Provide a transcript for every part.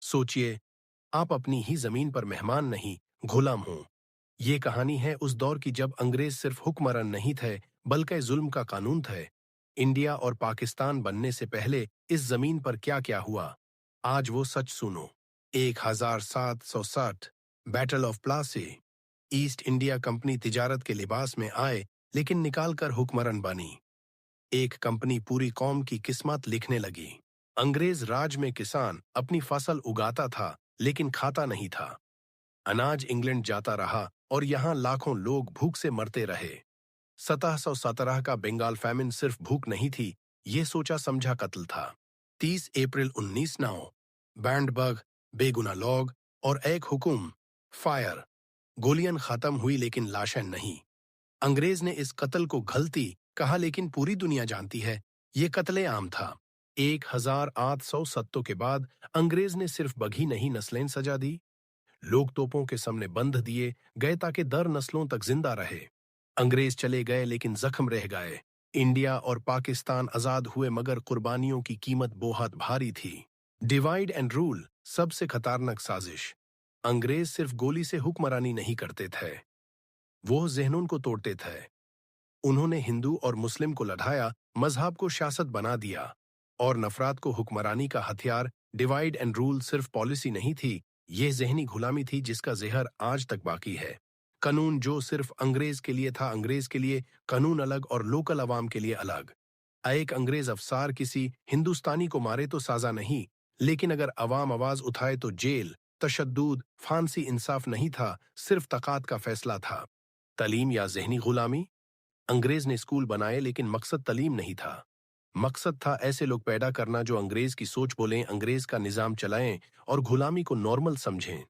सोचिए, आप अपनी ही जमीन पर मेहमान नहीं, गुलाम हो। ये कहानी है उस दौर की जब अंग्रेज सिर्फ हुक्मरान नहीं थे, बल्कि जुल्म का कानून थे। इंडिया और पाकिस्तान बनने से पहले इस जमीन पर क्या क्या हुआ, आज वो सच सुनो। 1760 battle of Plassey. East India company तिजारत के लिबास में आए, लेकिन निकाल कर हुक्मरान बनी। एक कंपनी पूरी कौम की किस्मत लिखने लगी। अंग्रेज राज में किसान अपनी फसल उगाता था, लेकिन खाता नहीं था। अनाज इंग्लैंड जाता रहा और यहाँ लाखों लोग भूख से मरते रहे। 1717 का बंगाल फैमिन सिर्फ भूख नहीं थी, ये सोचा समझा कत्ल था। 30 अप्रैल 1909 बैंडबर्ग, बेगुना लोग और एक हुकुम फायर। गोलियां खत्म हुई लेकिन लाशें नहीं। अंग्रेज ने इस कत्ल को गलती कहा, लेकिन पूरी दुनिया जानती है ये कत्ले आम था। 1807 के बाद अंग्रेज ने सिर्फ बघी नहीं, नस्लें सजा दी। लोग तोपों के सामने बंध दिए गए ताकि दर नस्लों तक जिंदा रहे। अंग्रेज चले गए लेकिन जख्म रह गए। इंडिया और पाकिस्तान आजाद हुए, मगर कुर्बानियों की कीमत बहुत भारी थी। डिवाइड एंड रूल सबसे खतरनाक साजिश। अंग्रेज सिर्फ गोली से हुक्मरानी नहीं करते थे, वो ज़हनों को तोड़ते थे। उन्होंने हिंदू और मुस्लिम को लड़ाया, मजहब को सियासत बना दिया और नफरत को हुक्मरानी का हथियार। डिवाइड एंड रूल सिर्फ पॉलिसी नहीं थी, ये जहनी गुलामी थी जिसका जहर आज तक बाकी है। कानून जो सिर्फ अंग्रेज के लिए था, अंग्रेज के लिए कानून अलग और लोकल अवाम के लिए अलग। एक अंग्रेज अफसार किसी हिंदुस्तानी को मारे तो साजा नहीं, लेकिन अगर अवाम आवाज उठाए तो जेल, तशद्दुद, फांसी। इंसाफ नहीं था, सिर्फ तकात का फैसला था। तालीम या जहनी गुलामी। अंग्रेज ने स्कूल बनाए, लेकिन मकसद तालीम नहीं था। मकसद था ऐसे लोग पैदा करना जो अंग्रेज की सोच बोलें, अंग्रेज का निजाम चलाएं और गुलामी को नॉर्मल समझें।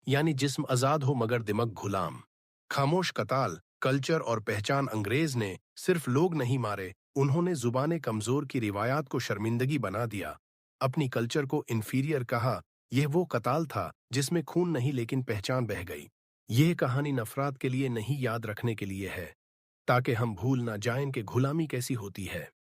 यानी जिस्म आजाद हो मगर दिमाग गुलाम। खामोश कताल, कल्चर और पहचान। अंग्रेज ने सिर्फ लोग नहीं मारे, उन्होंने जुबाने कमजोर की रिवायात को शर्मिंदगी बना दिया, अपनी कल्चर को इंफीरियर कहा। यह वो कताल था जिसमें खून नहीं लेकिन पहचान बह गई। यह कहानी नफरत के लिए नहीं, याद रखने के लिए है, ताकि हम भूल ना जाएं कि गुलामी कैसी होती है।